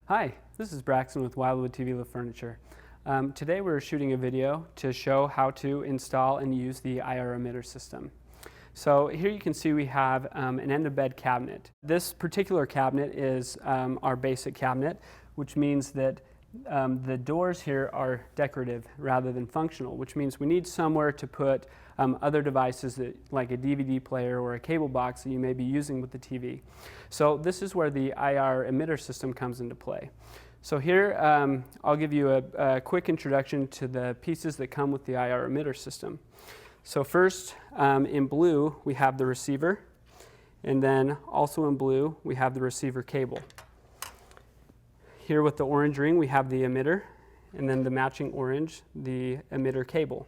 Hi, this is Braxton with Wildwood TV Furniture. Today we're shooting a video to show how to install and use the IR emitter system. So here you can see we have an end-of-bed cabinet. This particular cabinet is our basic cabinet, which means that the doors here are decorative rather than functional, which means we need somewhere to put other devices like a DVD player or a cable box that you may be using with the TV. So this is where the IR emitter system comes into play. So here I'll give you a quick introduction to the pieces that come with the IR emitter system. So first, in blue we have the receiver, and then also in blue we have the receiver cable. Here with the orange ring we have the emitter, and then the matching orange, the emitter cable.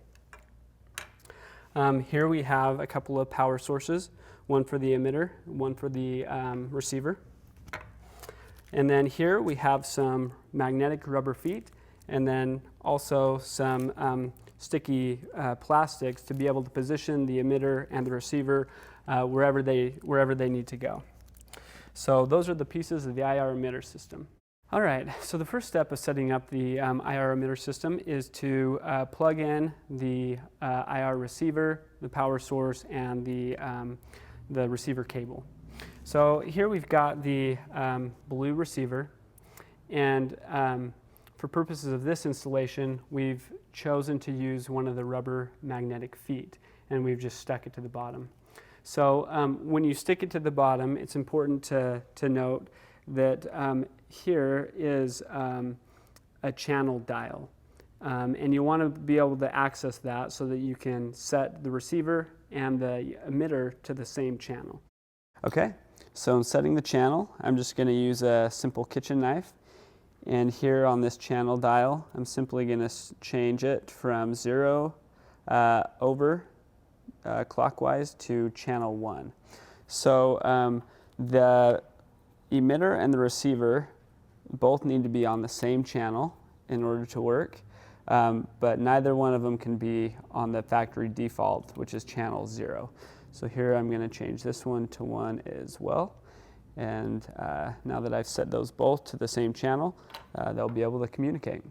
Here we have a couple of power sources, one for the emitter, one for the receiver. And then here we have some magnetic rubber feet, and then also some sticky plastics to be able to position the emitter and the receiver wherever they need to go. So those are the pieces of the IR emitter system. All right, so the first step of setting up the IR emitter system is to plug in the IR receiver, the power source, and the receiver cable. So here we've got the blue receiver, and for purposes of this installation, we've chosen to use one of the rubber magnetic feet, and we've just stuck it to the bottom. So when you stick it to the bottom, it's important to note that here is a channel dial, and you want to be able to access that so that you can set the receiver and the emitter to the same channel. Okay, so in setting the channel, I'm just going to use a simple kitchen knife, and here on this channel dial I'm simply going to change it from 0 over clockwise to channel 1. So the emitter and the receiver both need to be on the same channel in order to work, but neither one of them can be on the factory default, which is channel 0. So here I'm going to change this one to 1 as well, and now that I've set those both to the same channel, they'll be able to communicate.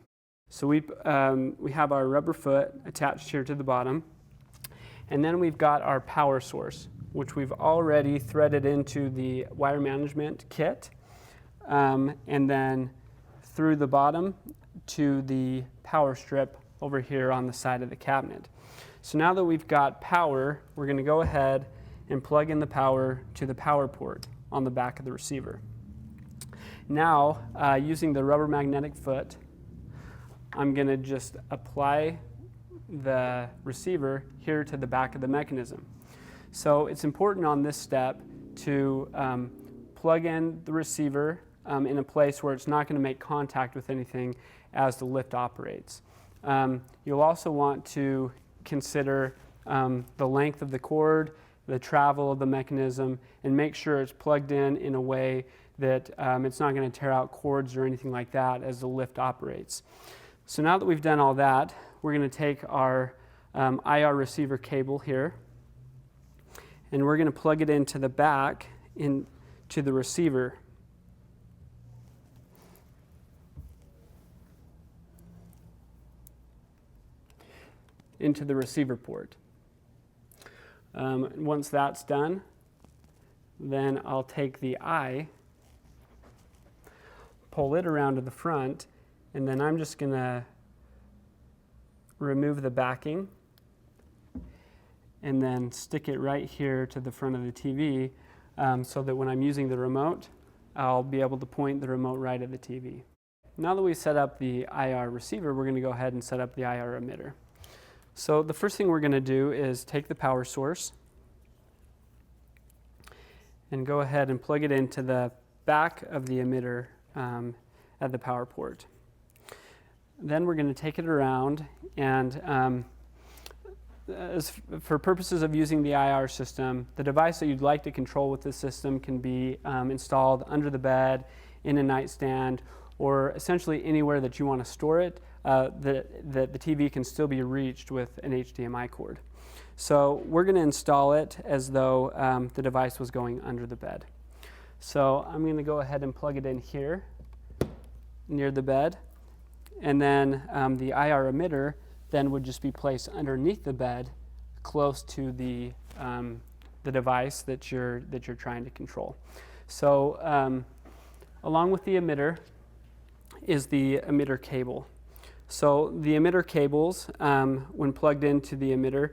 So we have our rubber foot attached here to the bottom, and then we've got our power source, which we've already threaded into the wire management kit, and then through the bottom to the power strip over here on the side of the cabinet. So now that we've got power, we're going to go ahead and plug in the power to the power port on the back of the receiver. Now, using the rubber magnetic foot, I'm going to just apply the receiver here to the back of the mechanism. So it's important on this step to plug in the receiver in a place where it's not going to make contact with anything as the lift operates. You'll also want to consider the length of the cord, the travel of the mechanism, and make sure it's plugged in a way that it's not going to tear out cords or anything like that as the lift operates. So now that we've done all that, we're going to take our IR receiver cable here, and we're going to plug it into the back into the receiver. Into the receiver port. Once that's done, then I'll take the eye, pull it around to the front, and then I'm just going to remove the backing and then stick it right here to the front of the TV, so that when I'm using the remote, I'll be able to point the remote right at the TV. Now that we've set up the IR receiver, we're going to go ahead and set up the IR emitter. So the first thing we're going to do is take the power source and go ahead and plug it into the back of the emitter at the power port. Then we're going to take it around, and for purposes of using the IR system, the device that you'd like to control with this system can be installed under the bed, in a nightstand, or essentially anywhere that you want to store it, that the TV can still be reached with an HDMI cord. So we're going to install it as though the device was going under the bed. So I'm going to go ahead and plug it in here, near the bed, and then the IR emitter then would just be placed underneath the bed, close to the device that you're trying to control. So along with the emitter is the emitter cable. So the emitter cables, when plugged into the emitter,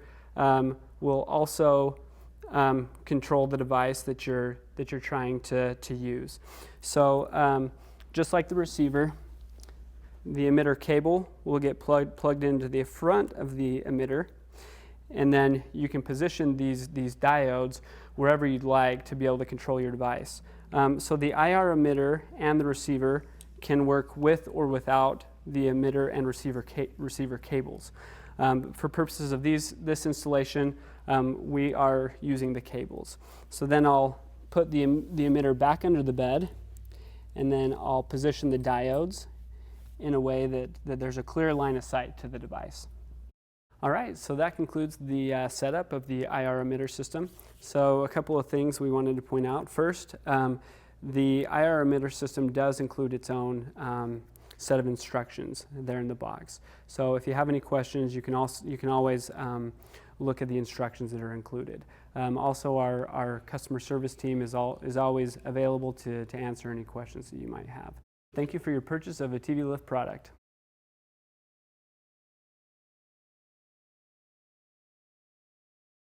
will also control the device that you're trying to use. So just like the receiver, the emitter cable will get plugged into the front of the emitter, and then you can position these diodes wherever you'd like to be able to control your device. So the IR emitter and the receiver can work with or without the emitter and receiver cables. For purposes of this installation, we are using the cables. So then I'll put the emitter back under the bed, and then I'll position the diodes in a way that there's a clear line of sight to the device. All right, so that concludes the setup of the IR emitter system. So a couple of things we wanted to point out. First, the IR emitter system does include its own set of instructions there in the box. So if you have any questions, you can always look at the instructions that are included. Also, our customer service team is always available to answer any questions that you might have. Thank you for your purchase of a TV Lift product.